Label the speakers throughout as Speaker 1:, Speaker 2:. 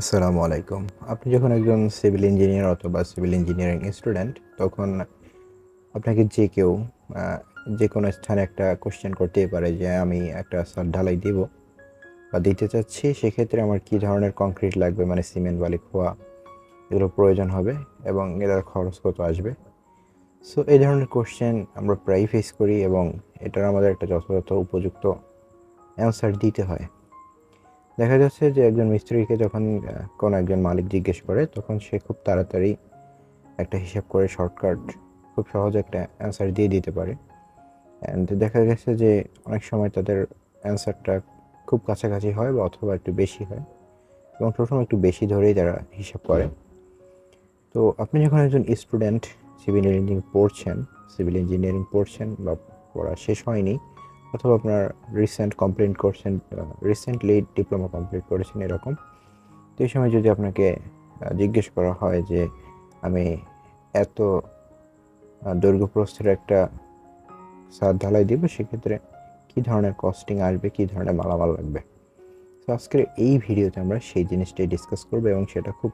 Speaker 1: আসসালামু আলাইকুম। আপনি যখন একজন সিভিল ইঞ্জিনিয়ার অথবা সিভিল ইঞ্জিনিয়ারিং স্টুডেন্ট, তখন আপনাকে যে কেউ আ যে কোনো স্থানে একটা কোয়েশ্চেন করতেই পারে যে, "আমি একটা ছাদ ঢালাই দিব বা দিতে চাচ্ছি। সেক্ষেত্রে আমার কী ধরনের কংক্রিট লাগবে? মানে সিমেন্ট, বালি, খোয়া এগুলো প্রয়োজন হবে এবং এটার খরচ কত আসবে?" সো এই ধরনের কোয়েশ্চেন আমরা প্রায়ই ফেস করি এবং এটার আমাদের একটা যথাযথ উপযুক্ত অ্যান্সার দিতে হয়। দেখা যাচ্ছে যে একজন মিস্ত্রিকে যখন কোনো একজন মালিক জিজ্ঞেস করে, তখন সে খুব তাড়াতাড়ি একটা হিসাব করে শর্টকাট খুব সহজে একটা অ্যান্সার দিয়ে দিতে পারে। অ্যান্ড দেখা গেছে যে অনেক সময় তাদের অ্যান্সারটা খুব কাছাকাছি হয় বা অথবা একটু বেশি হয় এবং সবসময় একটু বেশি ধরেই তারা হিসাব করে। তো আপনি যখন একজন স্টুডেন্ট সিভিল ইঞ্জিনিয়ারিং পড়ছেন বা পড়া শেষ হয়নি, অথবা আপনার রিসেন্টলি ডিপ্লোমা কমপ্লিট করেছেন এরকম। তো এই সময় যদি আপনাকে জিজ্ঞেস করা হয় যে আমি এত দৈর্ঘ্য প্রস্থের একটা ছাদ ঢালাই দিব, সেক্ষেত্রে কী ধরনের কস্টিং আসবে, কী ধরনের মালামাল লাগবে। তো আজকের এই ভিডিওতে আমরা সেই জিনিসটাই ডিসকাস করবো এবং সেটা খুব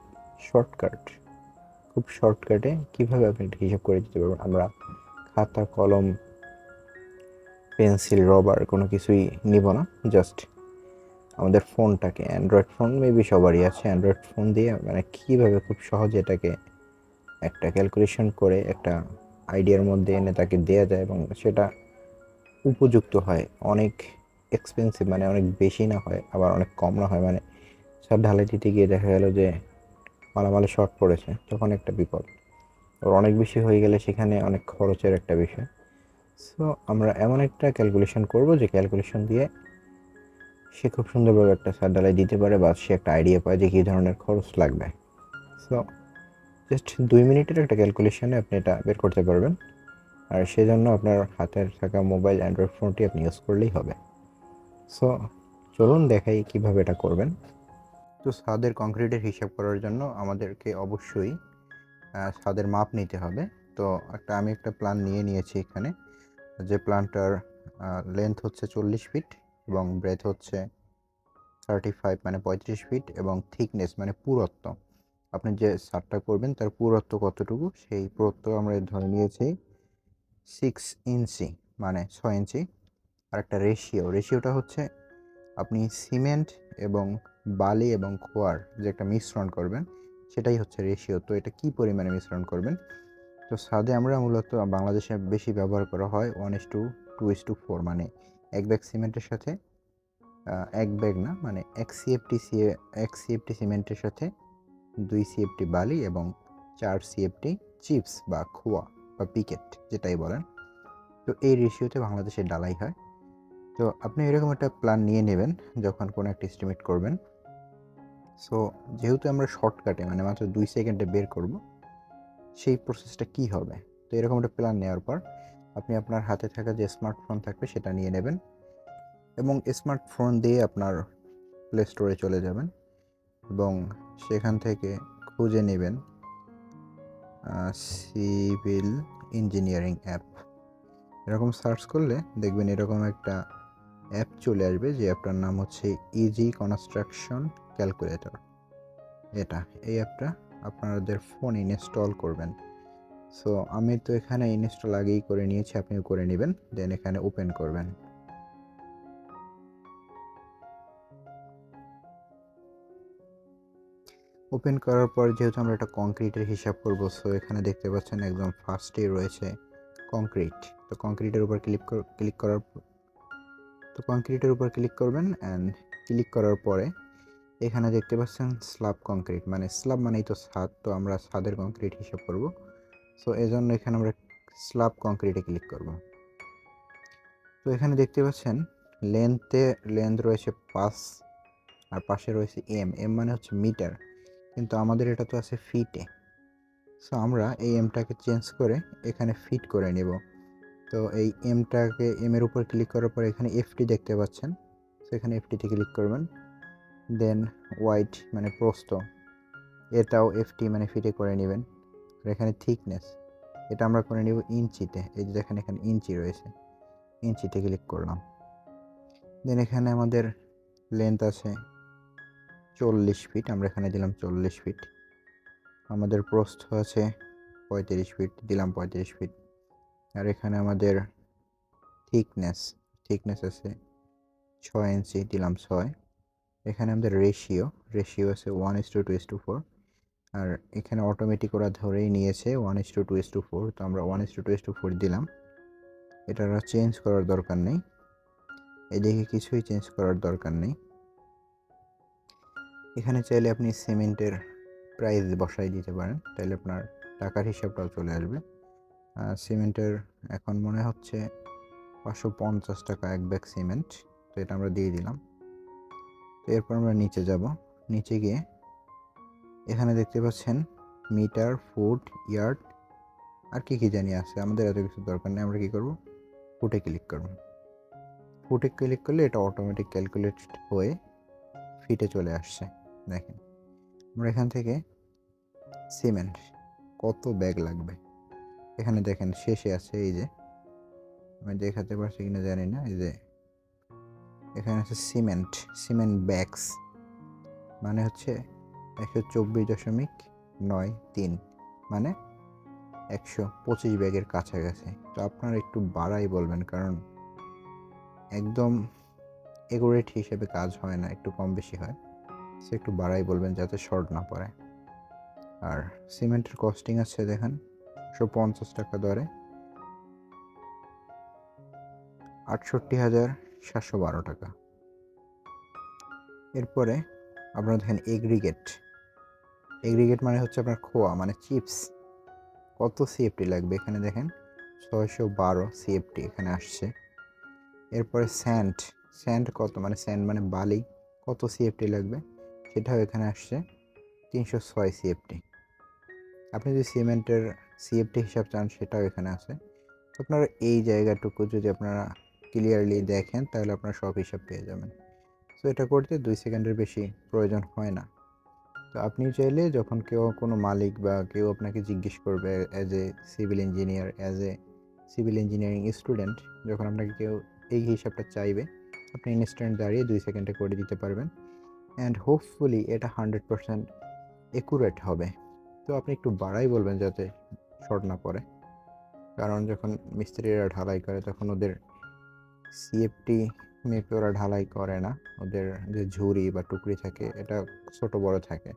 Speaker 1: শর্টকাটে কীভাবে আপনি একটা হিসাব করে দিতে পারবেন। আমরা খাতা, কলম, পেন্সিল, রবার কোনো কিছুই নিব না। জাস্ট আমাদের ফোনটাকে, অ্যান্ড্রয়েড ফোন মেবি সবারই আছে, অ্যান্ড্রয়েড ফোন দিয়ে মানে কীভাবে খুব সহজে এটাকে একটা ক্যালকুলেশন করে একটা আইডিয়ার মধ্যে এনে তাকে দেয়া যায় এবং সেটা উপযুক্ত হয়। অনেক এক্সপেন্সিভ মানে অনেক বেশি না হয়, আবার অনেক কম না হয়। মানে ছাদ ঢালাই দিতে গিয়ে দেখা গেল যে মালামালে শর্ট পড়েছে, তখন একটা বিপদ। আর অনেক বেশি হয়ে গেলে সেখানে অনেক খরচের একটা বিষয়। সো আমরা এমন একটা ক্যালকুলেশন করব যে ক্যালকুলেশন দিয়ে সে খুব সুন্দরভাবে একটা ছাদ ঢালাই দিতে পারে বা সে একটা আইডিয়া পায় যে কী ধরনের খরচ লাগবে। সো জাস্ট 2 মিনিটের একটা ক্যালকুলেশনে আপনি এটা বের করতে পারবেন। আর সেজন্য আপনার হাতের থাকা মোবাইল অ্যান্ড্রয়েড ফোনটি আপনি ইউজ করলেই হবে। সো চলুন দেখাই কিভাবে এটা করবেন। তো ছাদের কংক্রিটের হিসাব করার জন্য আমাদেরকে অবশ্যই ছাদের মাপ নিতে হবে। তো আমি একটা প্ল্যান নিয়ে নিয়েছি এখানে, যে প্ল্যানটার লেন্থ হচ্ছে 40 ফিট এবং ব্রেথ হচ্ছে 35 মানে 35 ফিট এবং থিকনেস মানে পুরুত্ব, আপনি যে ছাদটা করবেন তার পুরুত্ব কতটুকু, সেই পুরুত্ব আমরা ধরে নিয়েছি 6 ইঞ্চি মানে 6 ইঞ্চি। আর একটা রেশিওটা হচ্ছে আপনি সিমেন্ট এবং বালি এবং খোয়ার যে একটা মিশ্রণ করবেন, সেটাই হচ্ছে রেশিও। তো এটা কী পরিমাণে মিশ্রণ করবেন? তো ছাদে আমরা মূলত বাংলাদেশে বেশি ব্যবহার করা হয় 1:2:4, মানে এক ব্যাগ সিমেন্টের সাথে এক ব্যাগ না, মানে এক সিএফটি সিমেন্টের সাথে 2 সিএফটি বালি এবং 4 সিএফটি চিপস বা খোয়া বা পিকেট যেটাই বলেন। তো এই রেশিওতে বাংলাদেশে ডালাই হয়। তো আপনি এরকম একটা প্ল্যান নিয়ে নেবেন যখন কোনো একটা এস্টিমেট করবেন। সো যেহেতু আমরা শর্টকাটে মানে মাত্র 2 সেকেন্ডে বের করব, সেই প্রসেসটা কি হবে? তো এরকম একটা প্ল্যান নেওয়ার পর আপনি আপনার হাতে থাকা যে স্মার্টফোন থাকবে সেটা নিয়ে নেবেন এবং স্মার্টফোন দিয়ে আপনার প্লে স্টোরে চলে যাবেন এবং সেখান থেকে খুঁজে নেবেন সিভিল ইঞ্জিনিয়ারিং অ্যাপ। এরকম সার্চ করলে দেখবেন এরকম একটা অ্যাপ চলে আসবে, যে অ্যাপটার নাম হচ্ছে ইজি কনস্ট্রাকশন ক্যালকুলেটর। এই অ্যাপটা আপনাদের ফোনে ইনস্টল করবেন। সো আমি তো এখানে ইনস্টল আগেই করে নিয়েছি, আপনিও করে নেবেন। দেন এখানে ওপেন করবেন। ওপেন করার পর যেহেতু আমরা একটা কংক্রিটের হিসাব করব, সো এখানে দেখতে পাচ্ছেন একদম ফার্স্টেই রয়েছে কংক্রিট। তো কংক্রিটের উপর ক্লিক করবেন অ্যান্ড ক্লিক করার পরে এখানে দেখতে পাচ্ছেন স্ল্যাব কংক্রিট, মানে স্ল্যাব মানেই তো ছাদ, তো আমরা ছাদের কংক্রিট হিসাব করব। সো এজন্য এখানে আমরা স্ল্যাব কংক্রিটে ক্লিক করব। তো এখানে দেখতে পাচ্ছেন লেন্থ রয়েছে 5 আর পাশে রয়েছে এম মানে হচ্ছে মিটার, কিন্তু আমাদের এটা তো আছে ফিটে। সো আমরা এই এমটাকে চেঞ্জ করে এখানে ফিট করে নেব। তো এই এর উপর ক্লিক করার পর এখানে এফটি দেখতে পাচ্ছেন, সো এখানে এফটিতে ক্লিক করবেন। দেন ওয়াইড মানে প্রস্থ, এটাও এফটি মানে ফিটে করে নেবেন। আর এখানে থিকনেস, এটা আমরা করে নেব ইঞ্চিতে। এই যে দেখেন এখানে ইঞ্চি রয়েছে, ইঞ্চিতে ক্লিক করলাম। দেন এখানে আমাদের লেন্থ আছে 40 ফিট, আমরা এখানে দিলাম 40 ফিট। আমাদের প্রস্থ আছে 35 ফিট, দিলাম 35 ফিট। আর এখানে আমাদের থিকনেস আছে 6 ইঞ্চি, দিলাম 6। এখানে আমাদের রেশিও আছে 1:2:4। আর এখানে অটোমেটিক ওরা ধরেই নিয়েছে 1:2:4, তো আমরা 1:2:4 দিলাম। এটা চেঞ্জ করার দরকার নেই, এদিকে কিছুই চেঞ্জ করার দরকার নেই। এখানে চাইলে আপনি সিমেন্টের প্রাইস বসাই দিতে পারেন, তাহলে আপনার টাকার হিসাবটাও চলে আসবে। সিমেন্টের এখন মনে হচ্ছে 550 টাকা এক ব্যাগ সিমেন্ট, তো এটা আমরা দিয়ে দিলাম। তো এরপর আমরা নিচে যাব। নিচে গিয়ে এখানে দেখতে পাচ্ছেন মিটার, ফুট, ইয়ার্ড আর কি জানি আছে, আমাদের এত কিছু দরকার নেই। আমরা কি করব, ফুটে ক্লিক করব। ফুটে ক্লিক করলে এটা অটোমেটিক ক্যালকুলেট হয়ে ফিটে চলে আসছে। দেখেন আমরা এখান থেকে সিমেন্ট কত ব্যাগ লাগবে এখানে দেখেন শেষে আছে, এই যে আমি দেখাতে পারছি কিনা জানি না, এই যে এখানে আছে সিমেন্ট ব্যাগস, মানে হচ্ছে 124.93, মানে 125 ব্যাগের কাছাকাছি। তো আপনারা একটু বাড়াই বলবেন, কারণ একদম একুরেট হিসেবে কাজ হয় না, একটু কম বেশি হয়। সে একটু বাড়াই বলবেন যাতে শর্ট না পড়ে। আর সিমেন্টের কস্টিং আছে দেখেন 150 টাকা দরে 68,712 টাকা। এরপরে আপনারা দেখেন এগ্রিগেট মানে হচ্ছে আপনার খোয়া, মানে চিপস। কত সিএফটি লাগবে এখানে দেখেন 612 সিএফটি এখানে আসছে। এরপরে স্যান্ড কত, মানে স্যান্ড মানে বালি, কত সিএফটি লাগবে সেটাও এখানে আসছে 306 সিএফটি। আপনি যদি সিমেন্টের সিএফটি হিসাব চান সেটাও এখানে আছে। আপনারা এই জায়গাটুকু যদি আপনারা ক্লিয়ারলি দেখেন তাহলে আপনারা সব হিসাব পেয়ে যাবেন। সো এটা করতে 2 সেকেন্ডের বেশি প্রয়োজন হয় না। তো আপনি চাইলে যখন কেউ কোনো মালিক বা কেউ আপনাকে জিজ্ঞেস করবে as a civil engineering student, যখন আপনাকে কেউ এই হিসাবটা চাইবে, আপনি ইনস্ট্যান্ট দাঁড়িয়ে 2 সেকেন্ডে করে দিতে পারবেন। অ্যান্ড হোপফুলি এটা 100% একুরেট হবে। তো আপনি একটু বাড়াই বলবেন যাতে শর্ট না পড়ে, কারণ যখন মিস্ত্রিরা ঢালাই করে তখন ওদের সিএফটি মেপে ওরা ঢালাই করে না, ওদের যে ঝুড়ি বা টুকরি থাকে এটা ছোট বড় থাকে,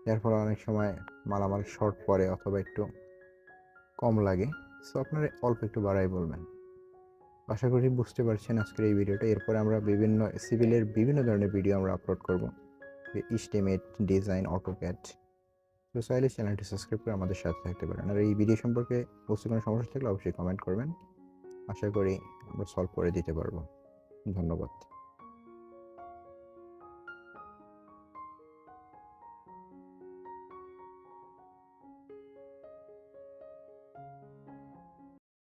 Speaker 1: যার ফলে অনেক সময় মালামাল শর্ট পড়ে অথবা একটু কম লাগে। সো আপনারা অল্প একটু বাড়াই বলবেন। আশা করি বুঝতে পারছেন আজকের এই ভিডিওটা। এরপরে আমরা সিভিলের বিভিন্ন ধরনের ভিডিও আমরা আপলোড করব, এস্টিমেট, ডিজাইন, অটোক্যাড। তো চাইলে চ্যানেলটি সাবস্ক্রাইব করে আমাদের সাথে থাকতে পারেন। আর এই ভিডিও সম্পর্কে বুঝতে কোনো সমস্যা থাকলে অবশ্যই কমেন্ট করবেন, আশা করি আমরা সলভ করে দিতে পারবো। ধন্যবাদ।